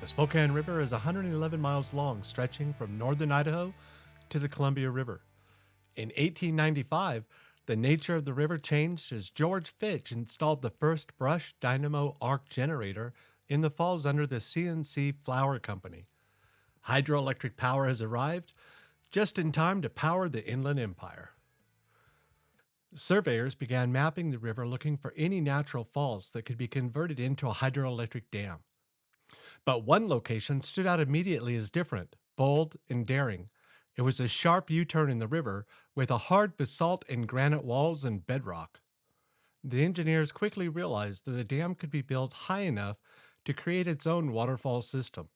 The Spokane River is 111 miles long, stretching from northern Idaho to the Columbia River. In 1895, the nature of the river changed as George Fitch installed the first brush dynamo arc generator in the falls under the C&C Flour Company. Hydroelectric power has arrived just in time to power the Inland Empire. Surveyors began mapping the river looking for any natural falls that could be converted into a hydroelectric dam. But one location stood out immediately as different, bold, and daring. It was a sharp U-turn in the river with a hard basalt and granite walls and bedrock. The engineers quickly realized that a dam could be built high enough to create its own waterfall system.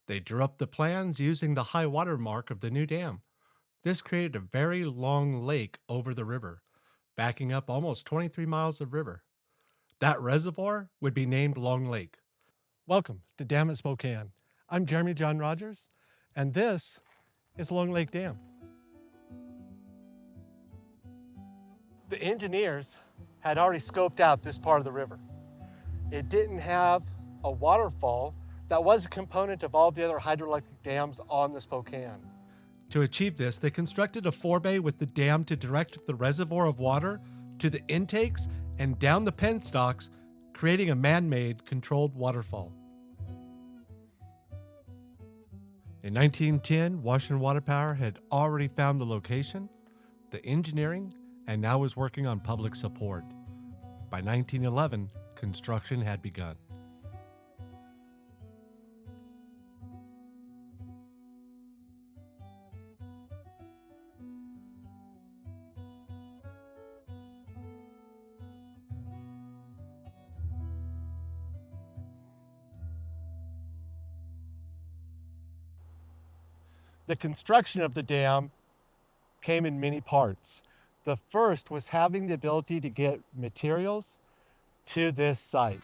They drew up the plans using the high water mark of the new dam. This created a very long lake over the river, backing up almost 23 miles of river. That reservoir would be named Long Lake. Welcome to Dam at Spokane. I'm Jeremy John Rogers, and this is Long Lake Dam. The engineers had already scoped out this part of the river. It didn't have a waterfall that was a component of all the other hydroelectric dams on the Spokane. To achieve this, they constructed a forebay with the dam to direct the reservoir of water to the intakes and down the penstocks, creating a man-made controlled waterfall. In 1910, Washington Water Power had already found the location, the engineering, and now was working on public support. By 1911, construction had begun. The construction of the dam came in many parts. The first was having the ability to get materials to this site.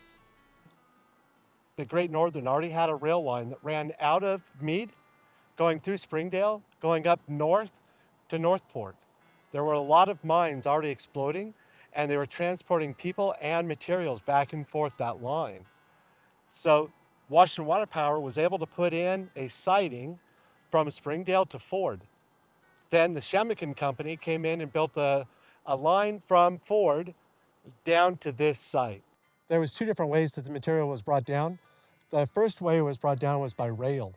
The Great Northern already had a rail line that ran out of Meade, going through Springdale, going up north to Northport. There were a lot of mines already exploding, and they were transporting people and materials back and forth that line. So Washington Water Power was able to put in a siding from Springdale to Ford. Then the Chemican Company came in and built a line from Ford down to this site. There was two different ways that the material was brought down. The first way it was brought down was by rail.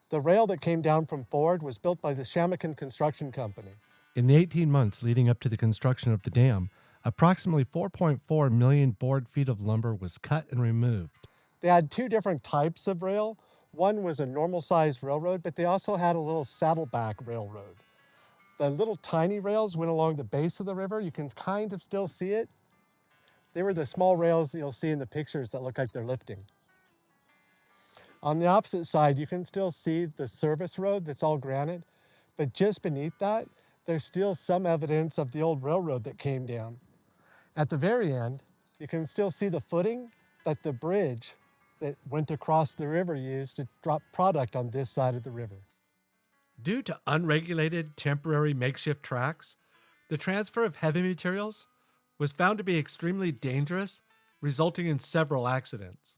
The rail that came down from Ford was built by the Chemican Construction Company. In the 18 months leading up to the construction of the dam, approximately 4.4 million board feet of lumber was cut and removed. They had two different types of rail. One was a normal-sized railroad, but they also had a little saddleback railroad. The little tiny rails went along the base of the river. You can kind of still see it. They were the small rails that you'll see in the pictures that look like they're lifting. On the opposite side, you can still see the service road that's all granite, but just beneath that, there's still some evidence of the old railroad that came down. At the very end, you can still see the footing that the bridge that went across the river used to drop product on this side of the river. Due to unregulated temporary makeshift tracks, the transfer of heavy materials was found to be extremely dangerous, resulting in several accidents.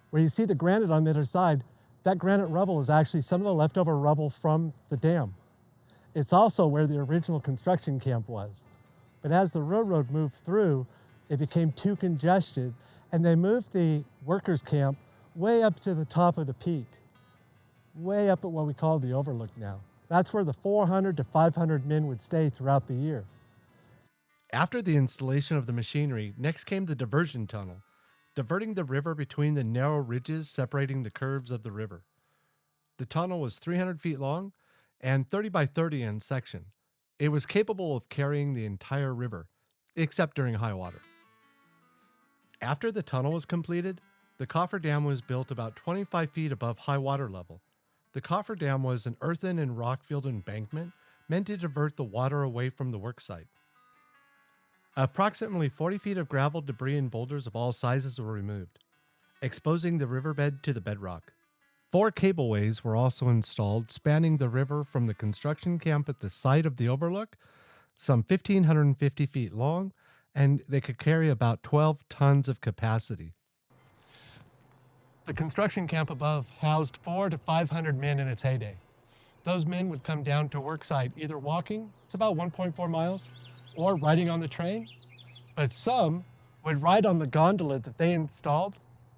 Where you see the granite on the other side, that granite rubble is actually some of the leftover rubble from the dam. It's also where the original construction camp was. But as the railroad moved through, it became too congested, and they moved the workers' camp way up to the top of the peak, way up at what we call the Overlook now. That's where the 400 to 500 men would stay throughout the year. After the installation of the machinery, next came the diversion tunnel, diverting the river between the narrow ridges separating the curves of the river. The tunnel was 300 feet long and 30 by 30 in section. It was capable of carrying the entire river, except during high water. After the tunnel was completed, the coffer dam was built about 25 feet above high water level. The coffer dam was an earthen and rock-filled embankment meant to divert the water away from the worksite. Approximately 40 feet of gravel, debris, and boulders of all sizes were removed, exposing the riverbed to the bedrock. 4 cableways were also installed, spanning the river from the construction camp at the site of the Overlook, some 1,550 feet long, and they could carry about 12 tons of capacity. The construction camp above housed 400 to 500 men in its heyday. Those men would come down to a work site either walking, it's about 1.4 miles, or riding on the train, but some would ride on the gondola that they installed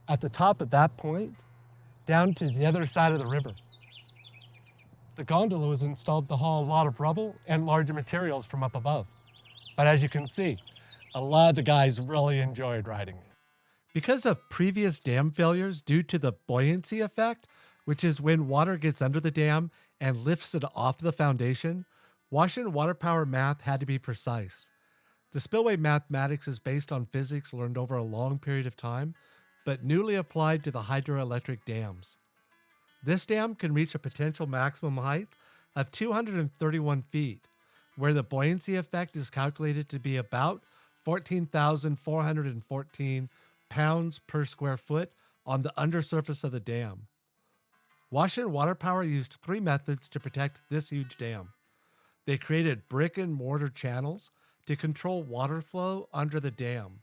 at the top of that point down to the other side of the river. The gondola was installed to haul a lot of rubble and larger materials from up above. But as you can see, a lot of the guys really enjoyed riding it. Because of previous dam failures due to the buoyancy effect, which is when water gets under the dam and lifts it off the foundation, Washington water power math had to be precise. The spillway mathematics is based on physics learned over a long period of time, but newly applied to the hydroelectric dams. This dam can reach a potential maximum height of 231 feet, where the buoyancy effect is calculated to be about 14,414 pounds per square foot on the undersurface of the dam. Washington Water Power used 3 methods to protect this huge dam. They created brick and mortar channels to control water flow under the dam.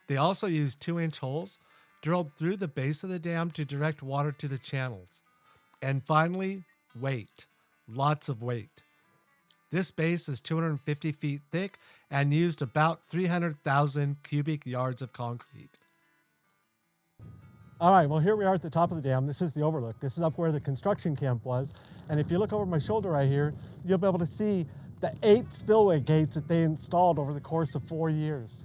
They also used 2-inch holes drilled through the base of the dam to direct water to the channels. And finally, weight. Lots of weight. This base is 250 feet thick and used about 300,000 cubic yards of concrete. All right, well, here we are at the top of the dam. This is the overlook. This is up where the construction camp was. And if you look over my shoulder right here, you'll be able to see the 8 spillway gates that they installed over the course of 4 years.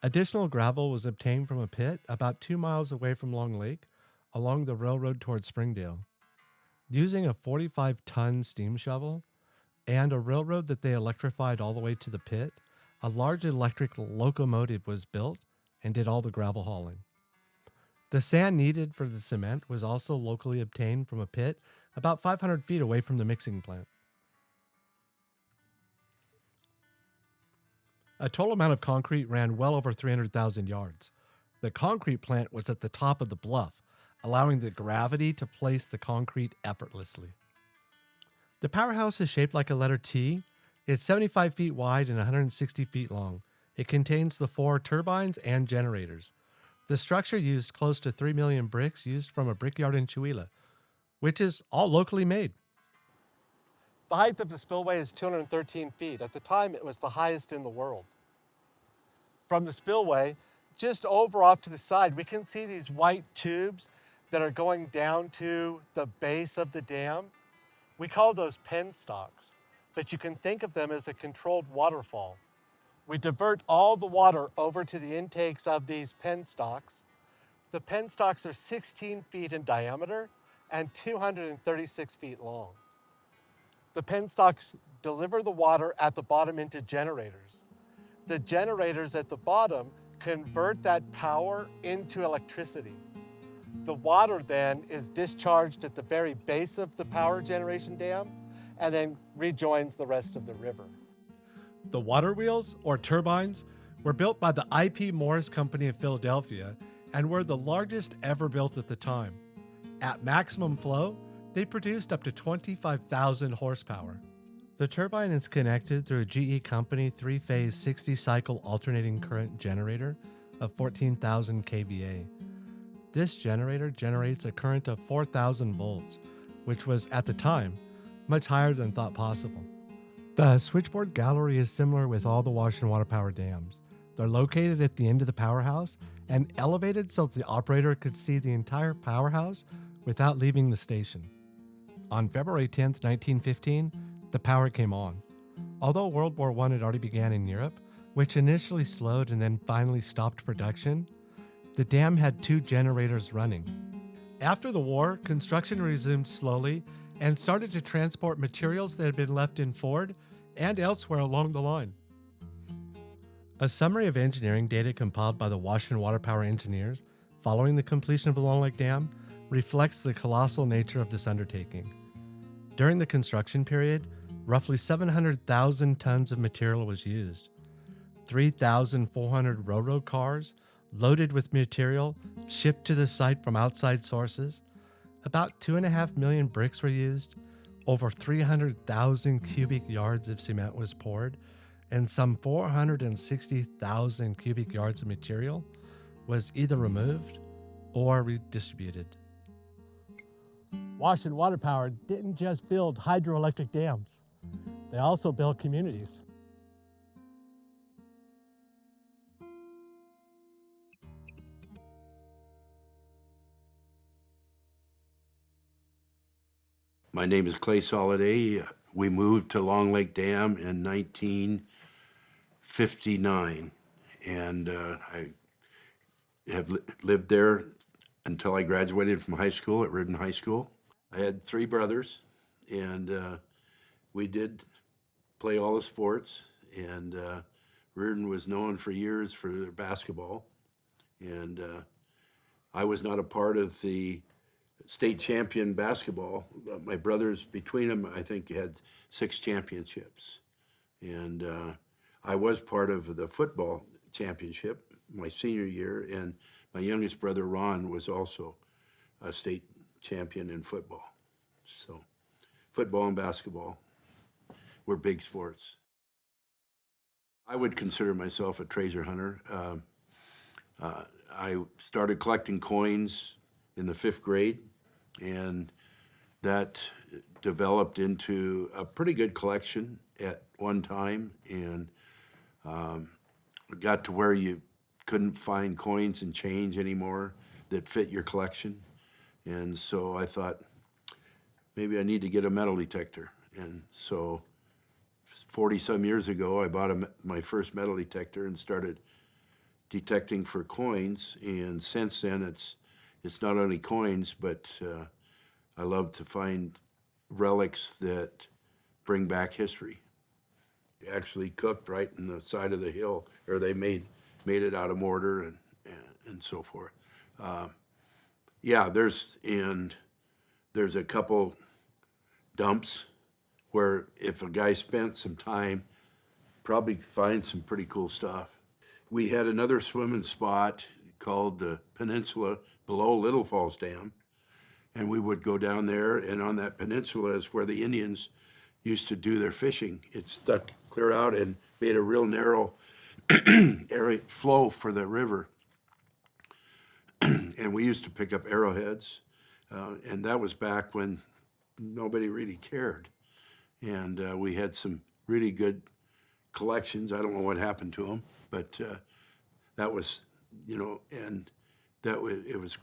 Additional gravel was obtained from a pit about 2 miles away from Long Lake along the railroad towards Springdale. Using a 45-ton steam shovel and a railroad that they electrified all the way to the pit, a large electric locomotive was built and did all the gravel hauling. The sand needed for the cement was also locally obtained from a pit about 500 feet away from the mixing plant. A total amount of concrete ran well over 300,000 yards. The concrete plant was at the top of the bluff, allowing the gravity to place the concrete effortlessly. The powerhouse is shaped like a letter T. It's 75 feet wide and 160 feet long. It contains the 4 turbines and generators. The structure used close to 3 million bricks used from a brickyard in Chewelah, which is all locally made. The height of the spillway is 213 feet. At the time, it was the highest in the world. From the spillway, just over off to the side, we can see these white tubes that are going down to the base of the dam. We call those penstocks, but you can think of them as a controlled waterfall. We divert all the water over to the intakes of these penstocks. The penstocks are 16 feet in diameter and 236 feet long. The penstocks deliver the water at the bottom into generators. The generators at the bottom convert that power into electricity. The water then is discharged at the very base of the power generation dam and then rejoins the rest of the river. The water wheels, or turbines, were built by the I.P. Morris Company of Philadelphia and were the largest ever built at the time. At maximum flow, they produced up to 25,000 horsepower. The turbine is connected through a GE Company 3-phase 60-cycle alternating current generator of 14,000 kVA. This generator generates a current of 4,000 volts, which was, at the time, much higher than thought possible. The switchboard gallery is similar with all the Washington Water Power dams. They're located at the end of the powerhouse and elevated so that the operator could see the entire powerhouse without leaving the station. On February 10, 1915, the power came on. Although World War I had already begun in Europe, which initially slowed and then finally stopped production, the dam had 2 generators running. After the war, construction resumed slowly and started to transport materials that had been left in Ford and elsewhere along the line. A summary of engineering data compiled by the Washington Water Power engineers following the completion of the Long Lake Dam reflects the colossal nature of this undertaking. During the construction period, roughly 700,000 tons of material was used. 3,400 railroad cars loaded with material shipped to the site from outside sources. About 2.5 million bricks were used. Over 300,000 cubic yards of cement was poured, and some 460,000 cubic yards of material was either removed or redistributed. Washington Water Power didn't just build hydroelectric dams, they also built communities. My name is Clay Soliday. We moved to Long Lake Dam in 1959, and I have lived there until I graduated from high school at Riordan High School. I had three brothers, and we did play all the sports, and Riordan was known for years for their basketball, and I was not a part of the state champion basketball. My brothers, between them, I think had 6 championships. And I was part of the football championship my senior year, and my youngest brother, Ron, was also a state champion in football. So football and basketball were big sports. I would consider myself a treasure hunter. I started collecting coins in the 5th grade, and that developed into a pretty good collection at one time, and got to where you couldn't find coins and change anymore that fit your collection. And so I thought, maybe I need to get a metal detector. And so 40-some years ago, I bought my first metal detector and started detecting for coins. And since then, it's not only coins, but I love to find relics that bring back history. Actually cooked right in the side of the hill, or they made it out of mortar and so forth. Yeah, there's a couple dumps where if a guy spent some time, probably find some pretty cool stuff. We had another swimming spot called the Peninsula below Little Falls Dam, and we would go down there, and on that peninsula is where the Indians used to do their fishing. It stuck clear out and made a real narrow area flow for the river. And we used to pick up arrowheads, and that was back when nobody really cared. And we had some really good collections. I don't know what happened to them, but that was, and that was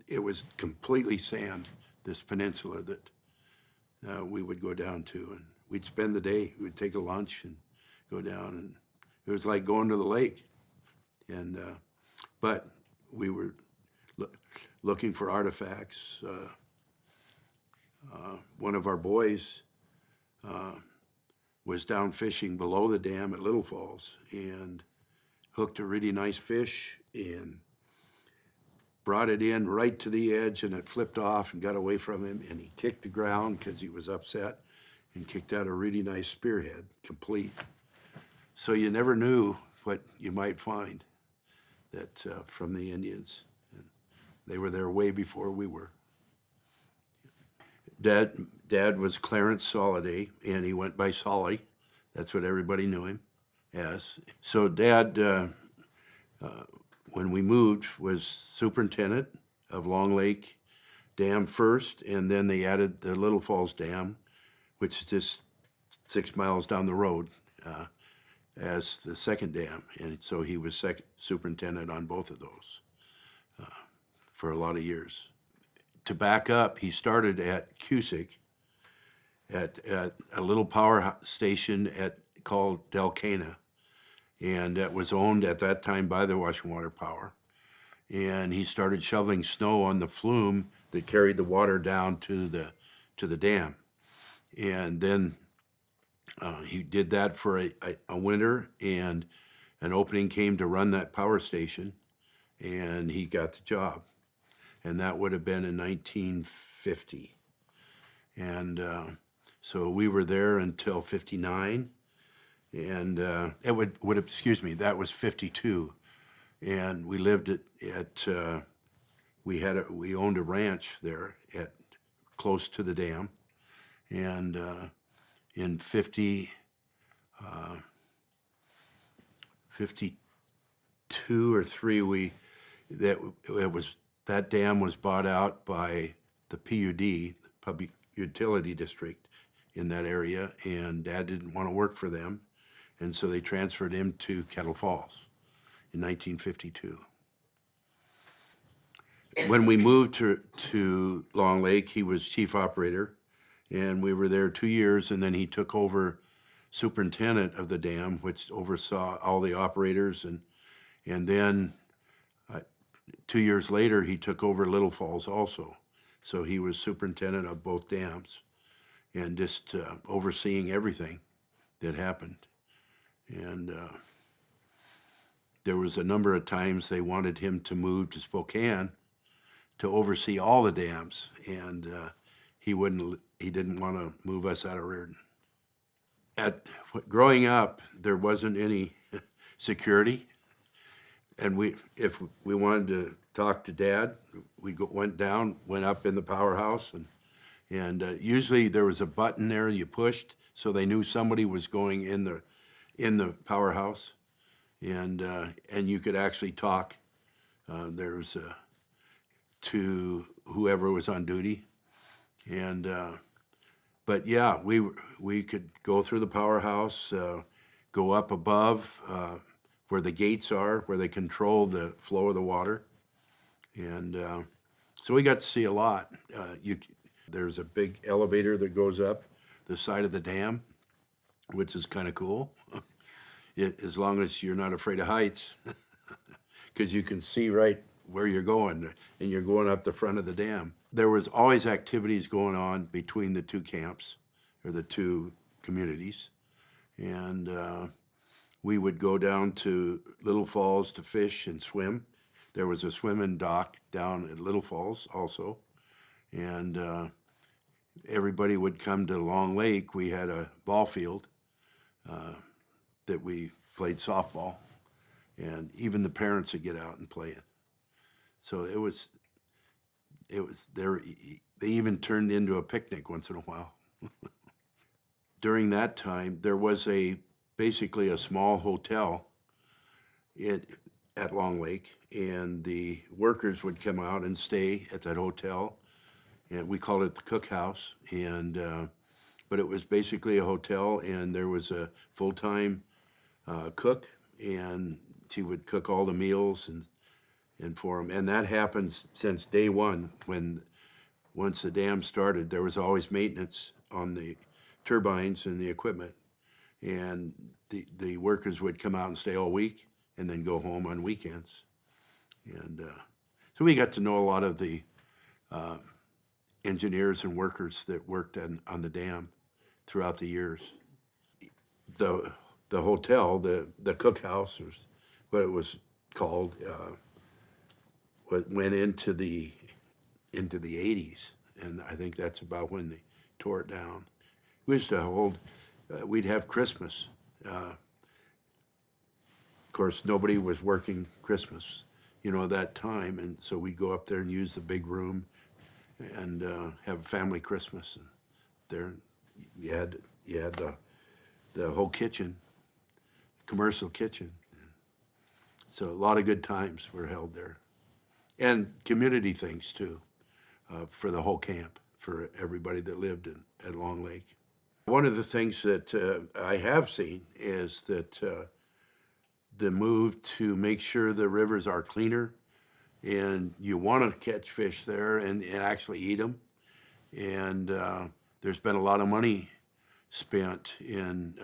it was completely sand, this peninsula that we would go down to, and we'd spend the day. We'd take a lunch and go down, and it was like going to the lake. And but we were looking for artifacts. One of our boys was down fishing below the dam at Little Falls and hooked a really nice fish and brought it in right to the edge, and it flipped off and got away from him, and he kicked the ground because he was upset and kicked out a really nice spearhead, complete. So you never knew what you might find that from the Indians. And they were there way before we were. Dad was Clarence Soliday, and he went by Solly. That's what everybody knew him as. So Dad, when we moved, was superintendent of Long Lake Dam first, and then they added the Little Falls Dam, which is just 6 miles down the road, as the second dam. And so he was superintendent on both of those for a lot of years. To back up, he started at Cusick at a little power station called Delcana, and that was owned at that time by the Washington Water Power. And he started shoveling snow on the flume that carried the water down to the dam. And then he did that for a winter, and an opening came to run that power station, and he got the job. And that would have been in 1950. And so we were there until 59. And that was 52. And we lived we owned a ranch there close to the dam. And in 50, 52 or 3, that dam was bought out by the PUD, the Public Utility District in that area, and Dad didn't want to work for them, and so they transferred him to Kettle Falls in 1952. When we moved to Long Lake, he was chief operator, and we were there 2 years, and then he took over superintendent of the dam, which oversaw all the operators, and then 2 years later, he took over Little Falls also. So he was superintendent of both dams and just overseeing everything that happened. And there was a number of times they wanted him to move to Spokane to oversee all the dams, and he didn't want to move us out of Reardon. Growing up, there wasn't any security, and if we wanted to talk to Dad, went up in the powerhouse, and usually there was a button there you pushed, so they knew somebody was going in the powerhouse, and you could actually talk. There was to whoever was on duty, and but yeah, we could go through the powerhouse, go up above where the gates are, where they control the flow of the water, and so we got to see a lot. There's a big elevator that goes up the side of the dam, which is kind of cool, as long as you're not afraid of heights, because you can see right where you're going, and you're going up the front of the dam. There was always activities going on between the two camps, or the two communities, and we would go down to Little Falls to fish and swim. There was a swimming dock down at Little Falls also, and everybody would come to Long Lake. We had a ball field that we played softball, and even the parents would get out and play it. So it was there. They even turned into a picnic once in a while. During that time, there was basically a small hotel at Long Lake, and the workers would come out and stay at that hotel, and we called it the cookhouse. And but it was basically a hotel, and there was a full-time cook, and she would cook all the meals and for them. And that happens since day one. Once the dam started, there was always maintenance on the turbines and the equipment, and the workers would come out and stay all week and then go home on weekends. And so we got to know a lot of the engineers and workers that worked on the dam throughout the years. The hotel, the cookhouse, was what it was called, went into the 80s, and I think that's about when they tore it down. We used to hold, we'd have Christmas. Of course, nobody was working Christmas, that time, and so we'd go up there and use the big room and have a family Christmas. And there, you had the whole kitchen, commercial kitchen. So a lot of good times were held there. And community things too, for the whole camp, for everybody that lived at Long Lake. One of the things that I have seen is that the move to make sure the rivers are cleaner, and you want to catch fish there and actually eat them. And there's been a lot of money spent in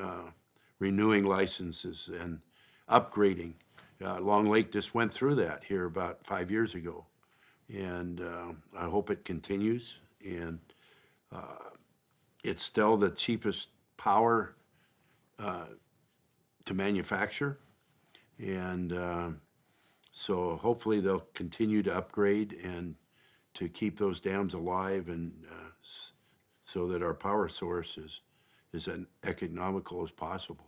renewing licenses and upgrading. Long Lake just went through that here about 5 years ago, and I hope it continues. And it's still the cheapest power to manufacture, and so hopefully they'll continue to upgrade and to keep those dams alive, and so that our power source is as economical as possible.